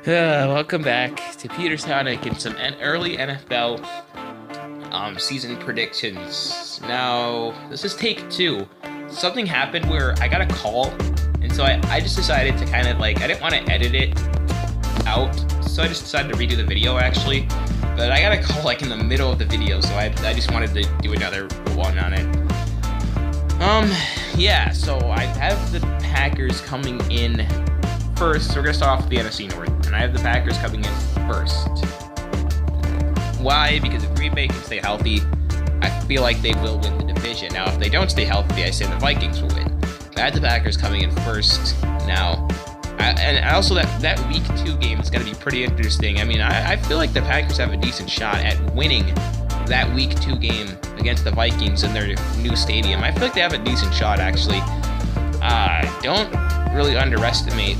Welcome back to Peter Sonic and some early NFL season predictions. Now, this is take two. Something happened where I got a call, and so I just decided to kind of like, I didn't want to edit it out, so I just decided to redo the video actually. But I got a call like in the middle of the video, so I just wanted to do another one on it. Yeah, so I have the Packers coming in first. So we're going to start off with the NFC North, and I have the Packers coming in first. Why? Because if Green Bay can stay healthy, I feel like they will win the division. Now, if they don't stay healthy, I say the Vikings will win. But I have the Packers coming in first now. And also that Week 2 game is going to be pretty interesting. I mean, I feel like the Packers have a decent shot at winning that Week 2 game against the Vikings in their new stadium. I feel like they have a decent shot, actually. Don't really underestimate,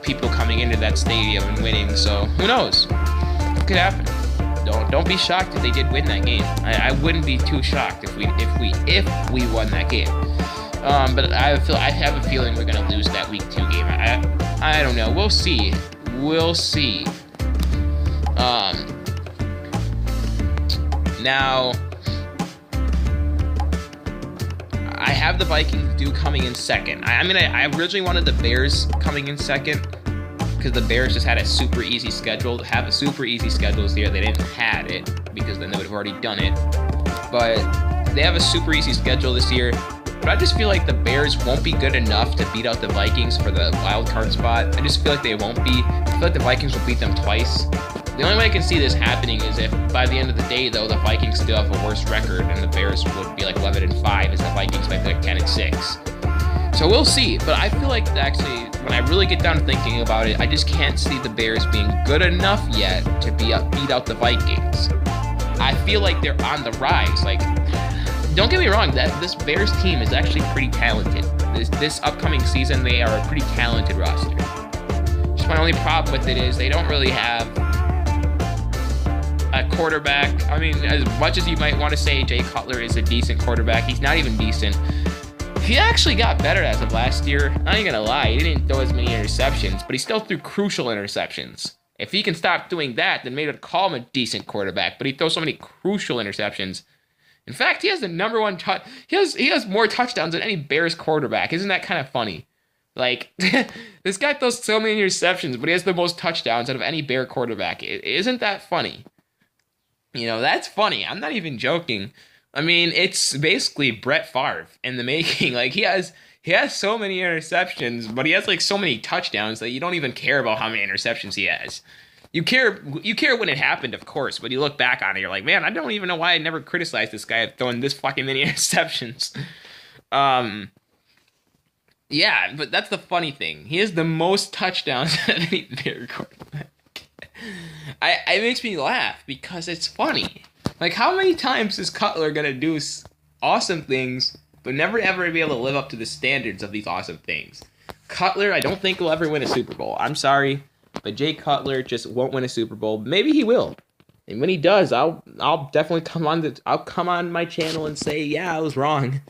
people coming into that stadium and winning. So who knows? It could happen. Don't be shocked if they did win that game. I wouldn't be too shocked if we won that game. But I have a feeling we're gonna lose that Week 2 game. I don't know. We'll see. Now I have the Vikings coming in second. I originally wanted the Bears coming in second because the Bears just had a super easy schedule. Have a super easy schedule this year. They didn't have it because then they would have already done it. But they have a super easy schedule this year. But I just feel like the Bears won't be good enough to beat out the Vikings for the wild card spot. I just feel like they won't be. I feel like the Vikings will beat them twice. The only way I can see this happening is if by the end of the day, though, the Vikings still have a worse record and the Bears would be like 11-5 as the Vikings might be like 10-6. So we'll see. But I feel like actually, when I really get down to thinking about it, I just can't see the Bears being good enough yet to beat out the Vikings. I feel like they're on the rise. Like, don't get me wrong, that this Bears team is actually pretty talented. This upcoming season, they are a pretty talented roster. Just my only problem with it is they don't really have a quarterback. I mean, as much as you might want to say Jay Cutler is a decent quarterback, he's not even decent. He actually got better as of last year. I ain't gonna lie, he didn't throw as many interceptions, but he still threw crucial interceptions. If he can stop doing that, then maybe I'd call him a decent quarterback, but he throws so many crucial interceptions. In fact, he has the number one he has more touchdowns than any Bears quarterback. Isn't that kind of funny? Like, this guy throws so many interceptions, but he has the most touchdowns out of any Bear quarterback. Isn't that funny? That's funny. I'm not even joking. I mean, it's basically Brett Favre in the making. Like, he has so many interceptions, but he has like so many touchdowns that you don't even care about how many interceptions he has. You care when it happened, of course, but you look back on it, you're like, man, I don't even know why I never criticized this guy throwing this fucking many interceptions. Yeah, but that's the funny thing. He has the most touchdowns of any Bear quarterback. It makes me laugh because it's funny. Like, how many times is Cutler gonna do awesome things, but never ever be able to live up to the standards of these awesome things? Cutler, I don't think will ever win a Super Bowl. I'm sorry, but Jay Cutler just won't win a Super Bowl. Maybe he will, and when he does, I'll definitely come on my channel and say, yeah, I was wrong.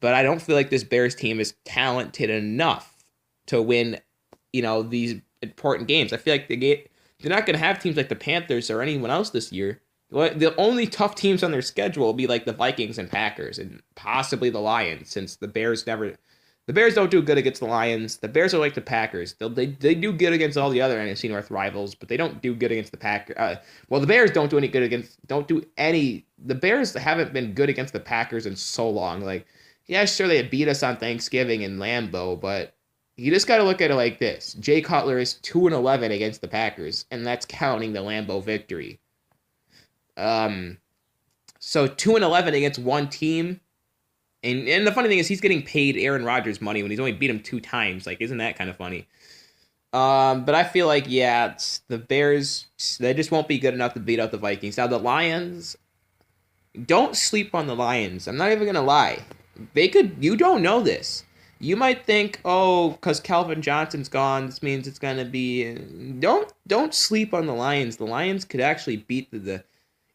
But I don't feel like this Bears team is talented enough to win, these important games. I feel like they're not going to have teams like the Panthers or anyone else this year. The only tough teams on their schedule will be like the Vikings and Packers and possibly the Lions, since the Bears don't do good against the Lions. The Bears are like the Packers. They do good against all the other NFC North rivals, but they don't do good against the Packers. The Bears the Bears haven't been good against the Packers in so long. Like, yeah, sure, they beat us on Thanksgiving in Lambeau, but you just got to look at it like this. Jay Cutler is 2-11 against the Packers, and that's counting the Lambeau victory. So 2-11 against one team, and the funny thing is he's getting paid Aaron Rodgers money when he's only beat him 2 times. Like, isn't that kind of funny? But I feel like, yeah, the Bears, they just won't be good enough to beat out the Vikings. Now, the Lions, don't sleep on the Lions. I'm not even going to lie. You don't know this. You might think, because Calvin Johnson's gone, this means it's going to be... Don't sleep on the Lions. The Lions could actually beat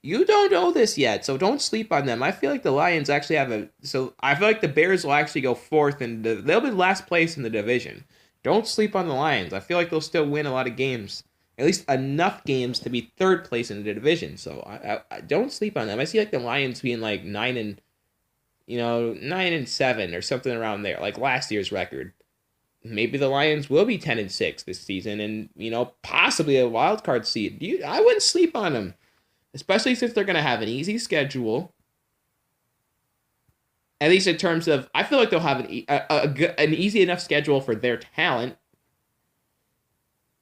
You don't know this yet, so don't sleep on them. I feel like the Lions actually I feel like the Bears will actually go fourth, and they'll be last place in the division. Don't sleep on the Lions. I feel like they'll still win a lot of games. At least enough games to be third place in the division. So I don't sleep on them. I see like the Lions being like 9-7 or something around there, like last year's record. Maybe the Lions will be 10-6 this season, and possibly a wild card seed. I wouldn't sleep on them, especially since they're gonna have an easy schedule. At least in terms of, I feel like they'll have an easy enough schedule for their talent.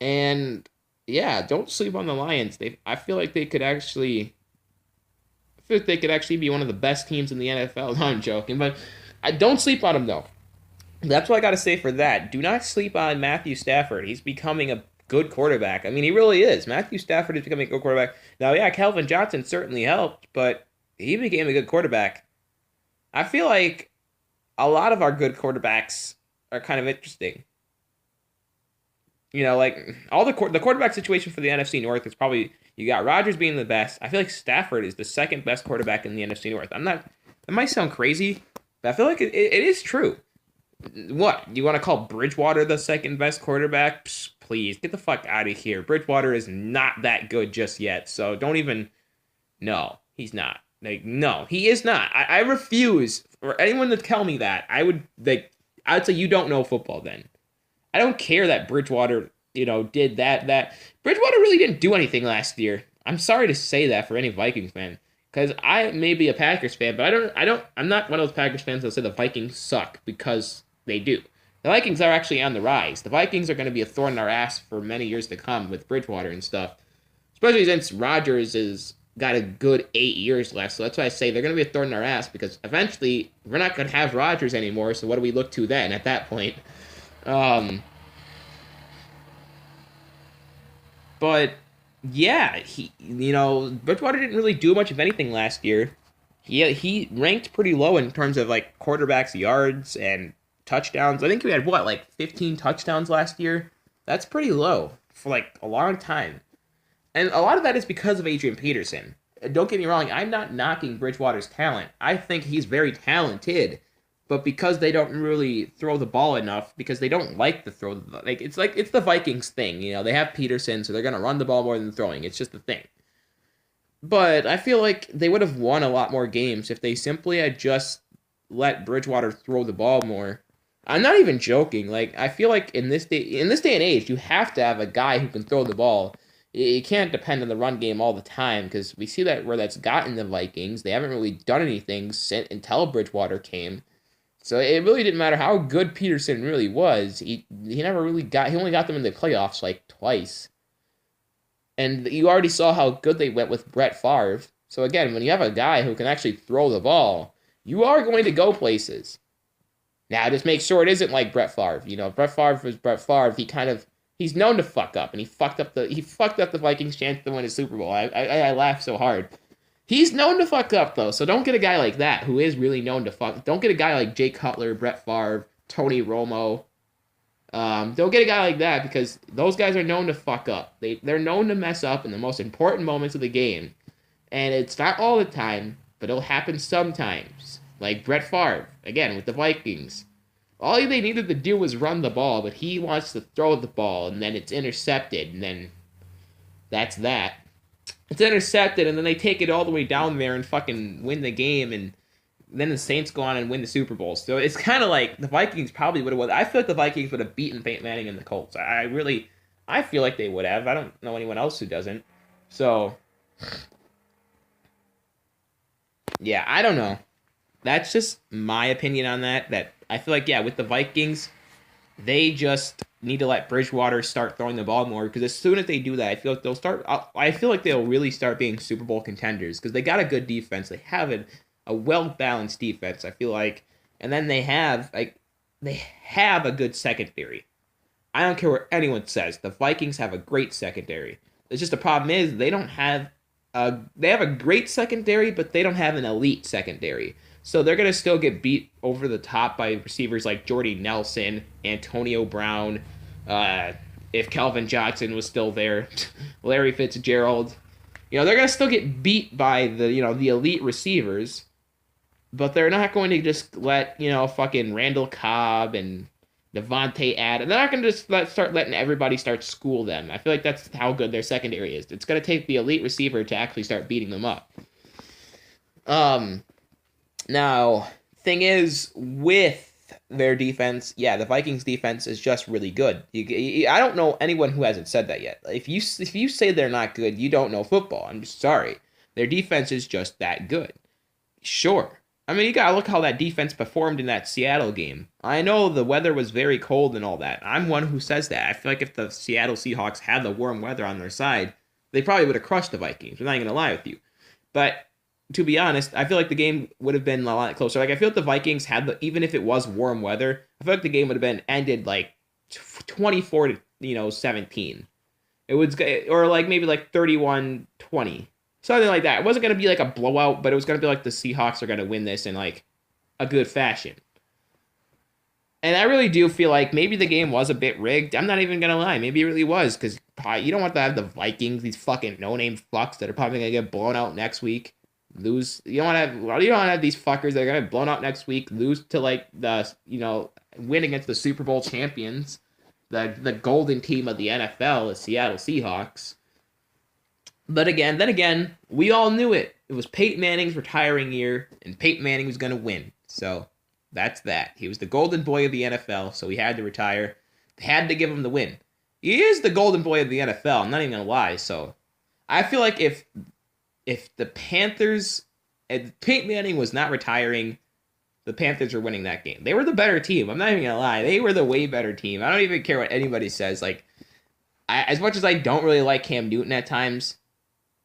And yeah, don't sleep on the Lions. I feel like they could actually. I feel like they could actually be one of the best teams in the NFL. No, I'm joking, but I don't sleep on them though. That's what I got to say for that. Do not sleep on Matthew Stafford. He's becoming a good quarterback. I mean, he really is. Matthew Stafford is becoming a good quarterback. Now, yeah, Calvin Johnson certainly helped, but he became a good quarterback. I feel like a lot of our good quarterbacks are kind of interesting. Like all the quarterback situation for the NFC North is probably, you got Rodgers being the best. I feel like Stafford is the second best quarterback in the NFC North. That might sound crazy, but I feel like it is true. What? You want to call Bridgewater the second best quarterback? Psst, please, get the fuck out of here. Bridgewater is not that good just yet, so don't even... No, he's not. No, he is not. I refuse for anyone to tell me that. I'd say you don't know football then. I don't care that Bridgewater, did that. Bridgewater really didn't do anything last year. I'm sorry to say that for any Vikings fan. Because I may be a Packers fan, but I'm not one of those Packers fans that say the Vikings suck, because they do. The Vikings are actually on the rise. The Vikings are going to be a thorn in our ass for many years to come with Bridgewater and stuff. Especially since Rodgers has got a good 8 years left. So that's why I say they're going to be a thorn in our ass, because eventually we're not going to have Rodgers anymore. So what do we look to then at that point? But yeah, Bridgewater didn't really do much of anything last year. He ranked pretty low in terms of like quarterbacks, yards, and touchdowns. I think he had 15 touchdowns last year. That's pretty low for like a long time. And a lot of that is because of Adrian Peterson. Don't get me wrong, I'm not knocking Bridgewater's talent. I think he's very talented, but because they don't really throw the ball enough, because they don't like to throw it's the Vikings thing, they have Peterson, so they're gonna run the ball more than throwing. It's just the thing. But I feel like they would have won a lot more games if they simply had just let Bridgewater throw the ball more. I'm not even joking. Like, I feel like in this day and age, you have to have a guy who can throw the ball. You can't depend on the run game all the time, because we see that where that's gotten the Vikings. They haven't really done anything until Bridgewater came. So it really didn't matter how good Peterson really was. He never really he only got them in the playoffs like twice. And you already saw how good they went with Brett Favre. So again, when you have a guy who can actually throw the ball, you are going to go places. Now, just make sure it isn't like Brett Favre. Brett Favre was Brett Favre. He's known to fuck up, and he fucked up the Vikings' chance to win a Super Bowl. I laugh so hard. He's known to fuck up, though, so don't get a guy like that who is really known to fuck. Don't get a guy like Jay Cutler, Brett Favre, Tony Romo. Don't get a guy like that, because those guys are known to fuck up. They're known to mess up in the most important moments of the game. And it's not all the time, but it'll happen sometimes. Like Brett Favre, again, with the Vikings. All they needed to do was run the ball, but he wants to throw the ball, and then it's intercepted, and then that's that. It's intercepted, and then they take it all the way down there and fucking win the game, and then the Saints go on and win the Super Bowl. So it's kind of like the Vikings probably would have won. I feel like the Vikings would have beaten Peyton Manning and the Colts. I feel like they would have. I don't know anyone else who doesn't. So, yeah, I don't know. That's just my opinion on that. That I feel like, yeah, with the Vikings, they just need to let Bridgewater start throwing the ball more, because as soon as they do that, I feel like they'll really start being Super Bowl contenders, because they got a good defense. They have a well-balanced defense, I feel like. And then they have a good secondary. I don't care what anyone says. The Vikings have a great secondary. It's just the problem is they have a great secondary, but they don't have an elite secondary. So they're going to still get beat over the top by receivers like Jordy Nelson, Antonio Brown, if Calvin Johnson was still there, Larry Fitzgerald. They're going to still get beat by the elite receivers, but they're not going to just let, fucking Randall Cobb and Devontae Adams. They're not going to just start letting everybody start school them. I feel like that's how good their secondary is. It's going to take the elite receiver to actually start beating them up. Now, thing is, with their defense, yeah, the Vikings defense is just really good. I don't know anyone who hasn't said that yet. If you say they're not good, you don't know football. I'm just sorry. Their defense is just that good. Sure. I mean, you gotta look how that defense performed in that Seattle game. I know the weather was very cold and all that. I'm one who says that. I feel like if the Seattle Seahawks had the warm weather on their side, they probably would have crushed the Vikings. I'm not even gonna lie with you. But to be honest, I feel like the game would have been a lot closer. Like, I feel like the Vikings had even if it was warm weather, I feel like the game would have been ended like 24 to 17. It would, or like maybe like 31-20. Something like that. It wasn't going to be like a blowout, but it was going to be like the Seahawks are going to win this in like a good fashion. And I really do feel like maybe the game was a bit rigged. I'm not even going to lie. Maybe it really was, because you don't want to have the Vikings, these fucking no-name fucks that are probably going to get blown out next week. Lose. You don't want to have these fuckers that are going to get blown out next week, lose to like the, win against the Super Bowl champions, the golden team of the NFL, the Seattle Seahawks. But then again, we all knew it. It was Peyton Manning's retiring year, and Peyton Manning was going to win. So that's that. He was the golden boy of the NFL, so he had to retire. They had to give him the win. He is the golden boy of the NFL. I'm not even going to lie. So I feel like if the Panthers, if Peyton Manning was not retiring, the Panthers were winning that game. They were the better team. I'm not even going to lie. They were the way better team. I don't even care what anybody says. Like, as much as I don't really like Cam Newton at times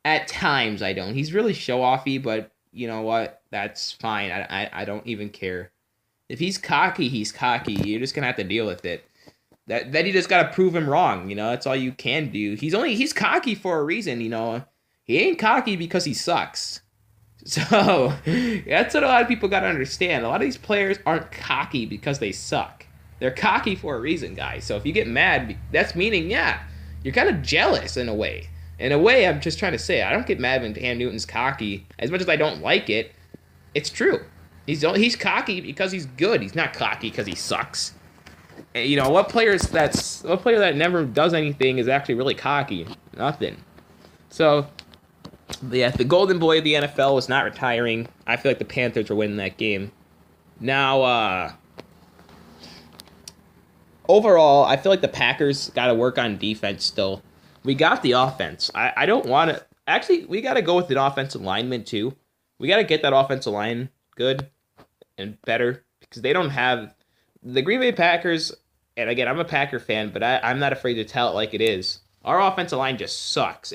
I don't. He's really show-offy, but you know what? That's fine. I don't even care. If he's cocky, he's cocky. You're just going to have to deal with it. That you just got to prove him wrong. That's all you can do. He's cocky for a reason, He ain't cocky because he sucks. So, that's what a lot of people got to understand. A lot of these players aren't cocky because they suck. They're cocky for a reason, guys. So if you get mad, that's meaning, yeah, you're kind of jealous in a way. In a way, I'm just trying to say, I don't get mad when Cam Newton's cocky. As much as I don't like it, it's true. He's cocky because he's good. He's not cocky because he sucks. What player that never does anything is actually really cocky? Nothing. So, yeah, the golden boy of the NFL was not retiring. I feel like the Panthers were winning that game. Now, overall, I feel like the Packers got to work on defense still. We got the offense. I don't want to... Actually, we got to go with an offensive lineman, too. We got to get that offensive line good and better, because they don't have... The Green Bay Packers, and again, I'm a Packer fan, but I'm not afraid to tell it like it is. Our offensive line just sucks.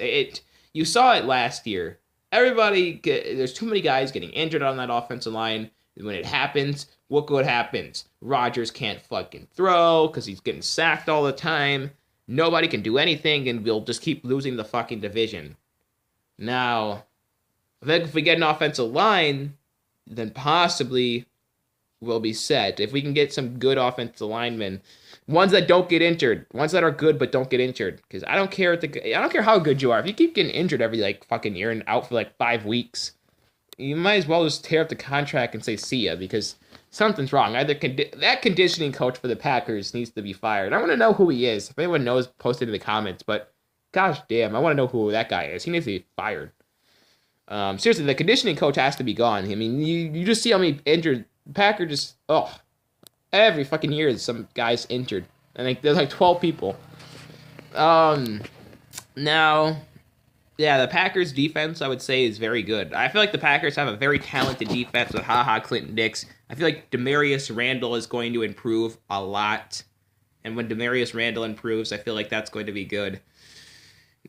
You saw it last year. There's too many guys getting injured on that offensive line. When it happens, look what happens. Rodgers can't fucking throw because he's getting sacked all the time. Nobody can do anything, and we'll just keep losing the fucking division. Now, I think if we get an offensive line, then possibly we'll be set. If we can get some good offensive linemen, ones that don't get injured, ones that are good but don't get injured, because I don't care how good you are. If you keep getting injured every fucking year and out for 5 weeks, you might as well just tear up the contract and say see ya, because something's wrong. Either that conditioning coach for the Packers needs to be fired. I want to know who he is. If anyone knows, post it in the comments. But gosh damn, I want to know who that guy is. He needs to be fired. Seriously, the conditioning coach has to be gone. I mean, you just see how many injured Packer just every fucking year some guy's injured. And there's 12 people. Now, yeah, the Packers defense, I would say, is very good. I feel like the Packers have a very talented defense with Clinton Dix. I feel like Demarius Randall is going to improve a lot. And when Demarius Randall improves, I feel like that's going to be good.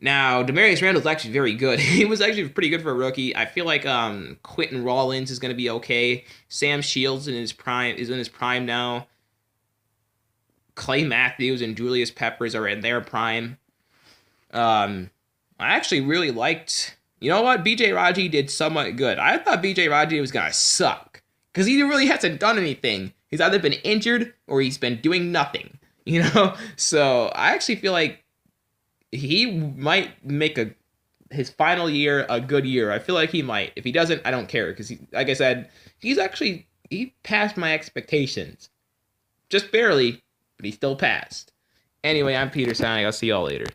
Now, Demarius Randall is actually very good. He was actually pretty good for a rookie. I feel like Quentin Rollins is going to be okay. Sam Shields is in his prime now. Clay Matthews and Julius Peppers are in their prime. I actually really liked... You know what? B.J. Raji did somewhat good. I thought B.J. Raji was going to suck, because he really hasn't done anything. He's either been injured or he's been doing nothing. So I actually feel like he might make his final year a good year. I feel like he might. If he doesn't, I don't care, because like I said, he passed my expectations. Just barely, but he still passed. Anyway, I'm Peter Sonic. I'll see y'all later.